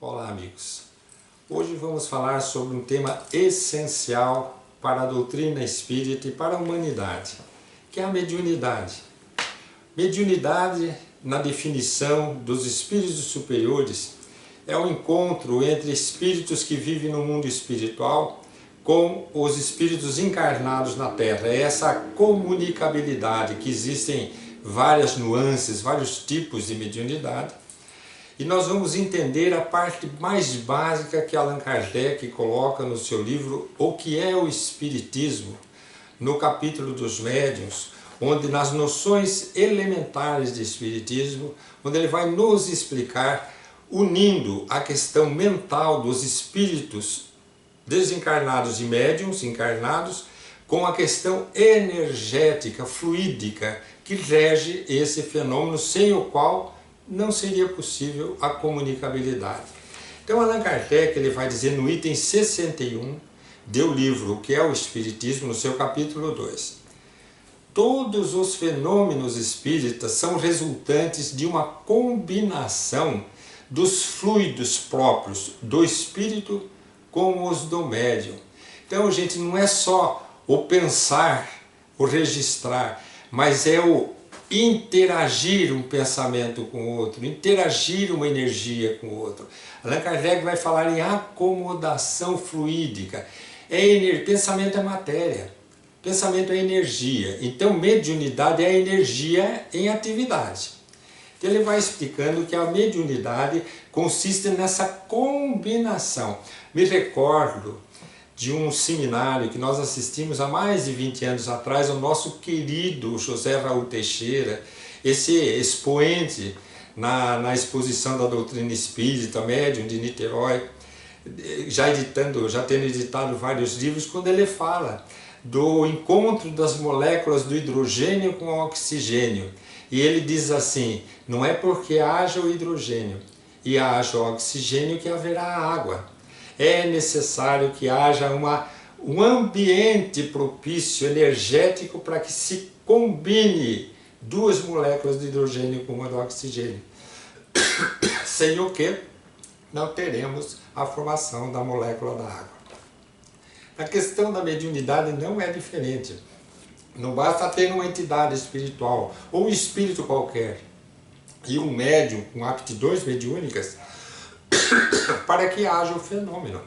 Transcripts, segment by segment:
Olá, amigos. Hoje vamos falar sobre um tema essencial para a doutrina espírita e para a humanidade, que é a mediunidade. Mediunidade, na definição dos espíritos superiores, é o encontro entre espíritos que vivem no mundo espiritual com os espíritos encarnados na Terra. É essa comunicabilidade, que existem várias nuances, vários tipos de mediunidade. E nós vamos entender a parte mais básica que Allan Kardec coloca no seu livro O que é o Espiritismo, no capítulo dos médiuns, onde nas noções elementares de Espiritismo, onde ele vai nos explicar, unindo a questão mental dos espíritos desencarnados e médiuns encarnados, com a questão energética, fluídica, que rege esse fenômeno, sem o qual não seria possível a comunicabilidade. Então Allan Kardec ele vai dizer no item 61 do livro O que é o Espiritismo, no seu capítulo 2. Todos os fenômenos espíritas são resultantes de uma combinação dos fluidos próprios do espírito com os do médium. Então, gente, não é só o pensar, o registrar, mas é o interagir um pensamento com o outro, interagir uma energia com o outro. Allan Kardec vai falar em acomodação fluídica. Pensamento é matéria, pensamento é energia. Então, mediunidade é a energia em atividade. Então, ele vai explicando que a mediunidade consiste nessa combinação. Me recordo de um seminário que nós assistimos há mais de 20 anos atrás, o nosso querido José Raul Teixeira, esse expoente na exposição da doutrina espírita, médium de Niterói, já tendo editado vários livros, quando ele fala do encontro das moléculas do hidrogênio com o oxigênio. E ele diz assim, não é porque haja o hidrogênio e haja o oxigênio que haverá água. É necessário que haja um ambiente propício, energético, para que se combine duas moléculas de hidrogênio com uma do oxigênio. Sem o que não teremos a formação da molécula da água. A questão da mediunidade não é diferente. Não basta ter uma entidade espiritual ou um espírito qualquer e um médium com aptidões mediúnicas para que haja o fenômeno.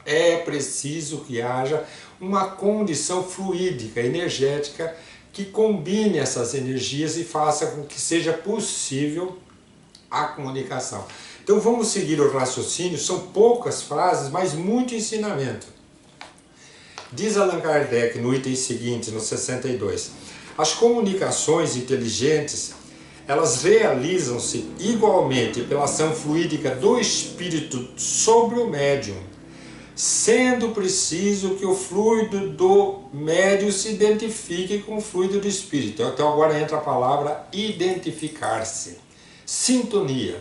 É preciso que haja uma condição fluídica, energética, que combine essas energias e faça com que seja possível a comunicação. Então vamos seguir o raciocínio, são poucas frases, mas muito ensinamento. Diz Allan Kardec no item seguinte, no 62, as comunicações inteligentes elas realizam-se igualmente pela ação fluídica do espírito sobre o médium, sendo preciso que o fluido do médium se identifique com o fluido do espírito. Então agora entra a palavra identificar-se, sintonia.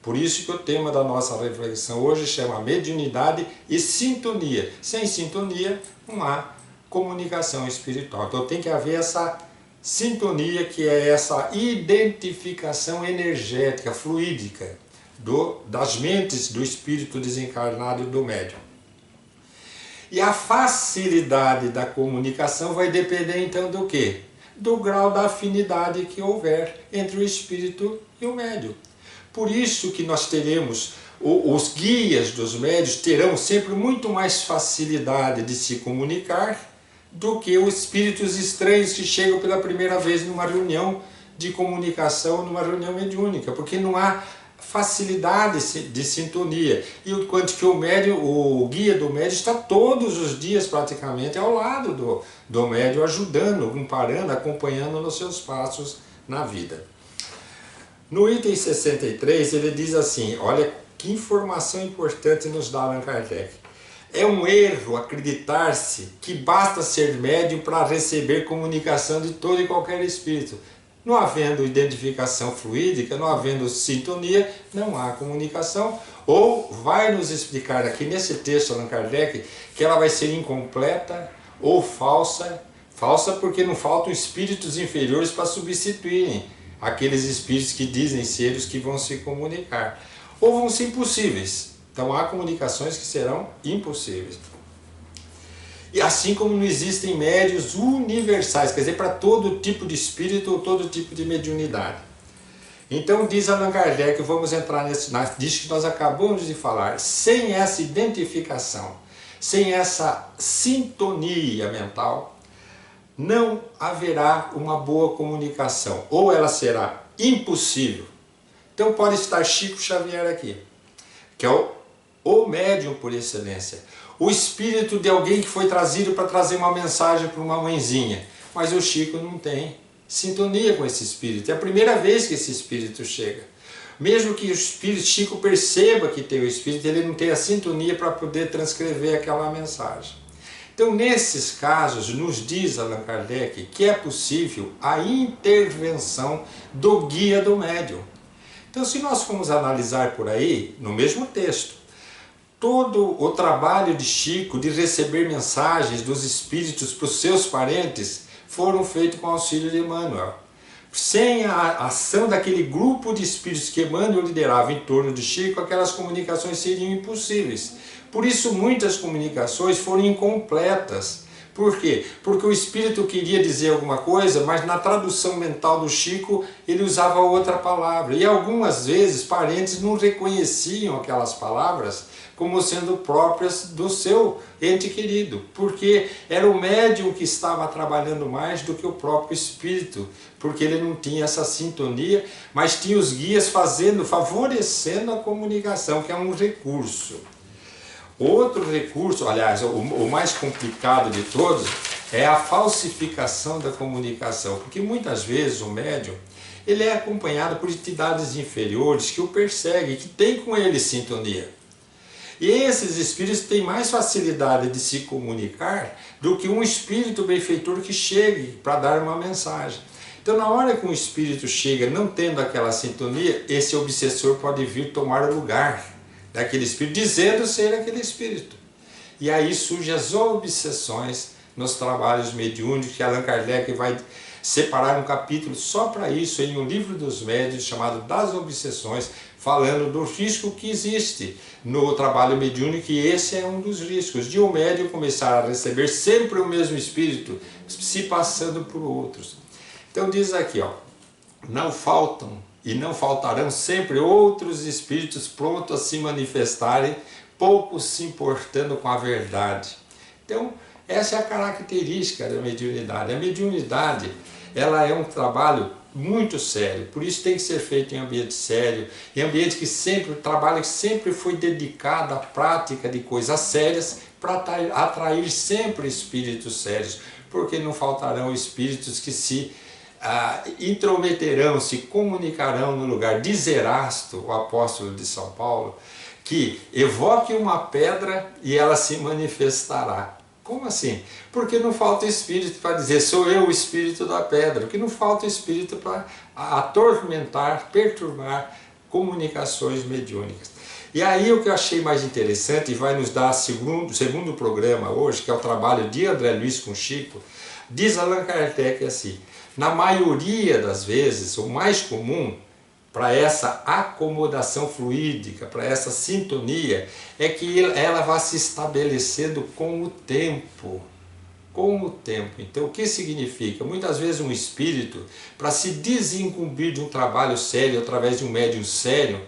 Por isso que o tema da nossa reflexão hoje chama mediunidade e sintonia. Sem sintonia não há comunicação espiritual. Então tem que haver essa sintonia, que é essa identificação energética, fluídica, das mentes do espírito desencarnado e do médium. E a facilidade da comunicação vai depender então do quê? Do grau da afinidade que houver entre o espírito e o médium. Por isso que nós teremos, os guias dos médiuns terão sempre muito mais facilidade de se comunicar do que os espíritos estranhos que chegam pela primeira vez numa reunião de comunicação, numa reunião mediúnica, porque não há facilidade de sintonia. E o quanto que o guia do médium está todos os dias praticamente ao lado do médium, ajudando, amparando, acompanhando nos seus passos na vida. No item 63 ele diz assim, olha que informação importante nos dá Allan Kardec. É um erro acreditar-se que basta ser médium para receber comunicação de todo e qualquer espírito. Não havendo identificação fluídica, não havendo sintonia, não há comunicação. Ou vai nos explicar aqui nesse texto Allan Kardec que ela vai ser incompleta ou falsa. Falsa porque não faltam espíritos inferiores para substituírem aqueles espíritos que dizem ser os que vão se comunicar. ou vão ser impossíveis. Então há comunicações que serão impossíveis. E assim como não existem médiuns universais, quer dizer, para todo tipo de espírito ou todo tipo de mediunidade. Então diz Allan Kardec, vamos entrar disso que nós acabamos de falar, sem essa identificação, sem essa sintonia mental, não haverá uma boa comunicação, ou ela será impossível. Então pode estar Chico Xavier aqui, que é o médium por excelência, o espírito de alguém que foi trazido para trazer uma mensagem para uma mãezinha, mas o Chico não tem sintonia com esse espírito, é a primeira vez que esse espírito chega. Mesmo que o espírito Chico perceba que tem o espírito, ele não tem a sintonia para poder transcrever aquela mensagem. Então, nesses casos, nos diz Allan Kardec que é possível a intervenção do guia do médium. Então, se nós formos analisar por aí, no mesmo texto, todo o trabalho de Chico de receber mensagens dos espíritos para os seus parentes foram feitos com auxílio de Emmanuel. Sem a ação daquele grupo de espíritos que Emmanuel liderava em torno de Chico, aquelas comunicações seriam impossíveis. Por isso muitas comunicações foram incompletas. Por quê? Porque o espírito queria dizer alguma coisa, mas na tradução mental do Chico ele usava outra palavra. E algumas vezes parentes não reconheciam aquelas palavras como sendo próprias do seu ente querido, porque era o médium que estava trabalhando mais do que o próprio espírito, porque ele não tinha essa sintonia, mas tinha os guias favorecendo a comunicação, que é um recurso. Outro recurso, aliás, o mais complicado de todos, é a falsificação da comunicação, porque muitas vezes o médium ele é acompanhado por entidades inferiores que o perseguem, que têm com ele sintonia. E esses espíritos têm mais facilidade de se comunicar do que um espírito benfeitor que chegue para dar uma mensagem. Então, na hora que um espírito chega não tendo aquela sintonia, esse obsessor pode vir tomar o lugar daquele espírito, dizendo ser aquele espírito. E aí surgem as obsessões nos trabalhos mediúnicos, que Allan Kardec vai separar um capítulo só para isso em um livro dos médiuns chamado Das Obsessões, falando do risco que existe no trabalho mediúnico, e esse é um dos riscos, de um médium começar a receber sempre o mesmo espírito, se passando por outros. Então diz aqui, ó, não faltam e não faltarão sempre outros espíritos prontos a se manifestarem, poucos se importando com a verdade. Então, essa é a característica da mediunidade. A mediunidade, ela é um trabalho muito sério, por isso tem que ser feito em ambiente sério, em ambiente que sempre, trabalho que sempre foi dedicado à prática de coisas sérias, para atrair sempre espíritos sérios, porque não faltarão espíritos que se intrometerão, se comunicarão no lugar. Diz Erasto, o apóstolo de São Paulo, que evoque uma pedra e ela se manifestará. Como assim? Porque não falta espírito para dizer, sou eu o espírito da pedra, porque não falta espírito para atormentar, perturbar comunicações mediúnicas. E aí o que eu achei mais interessante, e vai nos dar o segundo programa hoje, que é o trabalho de André Luiz com Chico, diz Allan Kardec assim, na maioria das vezes, o mais comum para essa acomodação fluídica, para essa sintonia, é que ela vai se estabelecendo com o tempo. Com o tempo. Então, o que significa? Muitas vezes um espírito, para se desincumbir de um trabalho sério, através de um médium sério,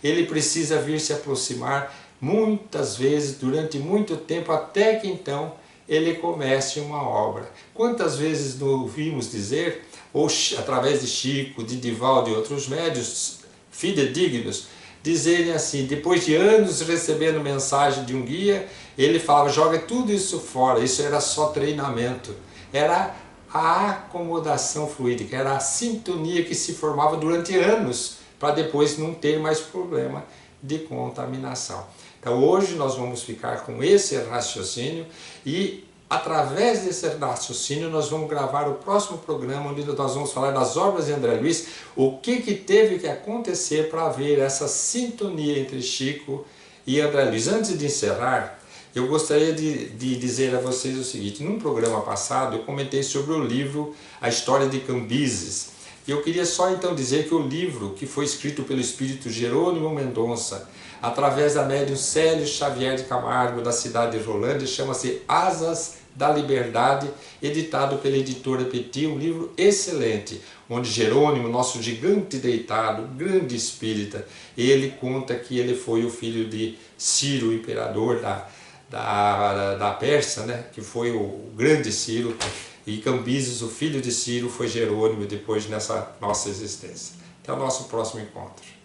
ele precisa vir se aproximar muitas vezes, durante muito tempo, até que então ele comece uma obra. Quantas vezes não ouvimos dizer, ou através de Chico, de Divaldo e outros médios fidedignos, dizerem assim, depois de anos recebendo mensagem de um guia, ele falava, joga tudo isso fora, isso era só treinamento. Era a acomodação fluídica, era a sintonia que se formava durante anos, para depois não ter mais problema de contaminação. Então hoje nós vamos ficar com esse raciocínio e através desse raciocínio nós vamos gravar o próximo programa onde nós vamos falar das obras de André Luiz, o que teve que acontecer para haver essa sintonia entre Chico e André Luiz. Antes de encerrar, eu gostaria de dizer a vocês o seguinte, num programa passado eu comentei sobre o livro A História de Cambises, E eu queria só então dizer que o livro, que foi escrito pelo espírito Jerônimo Mendonça, através da médium Célio Xavier de Camargo, da cidade de Rolândia, chama-se Asas da Liberdade, editado pela editora Petit, um livro excelente, onde Jerônimo, nosso gigante deitado, grande espírita, ele conta que ele foi o filho de Ciro, o imperador da Pérsia, né? Que foi o grande Ciro, e Cambises, o filho de Ciro, foi Jerônimo depois nessa nossa existência. Até o nosso próximo encontro.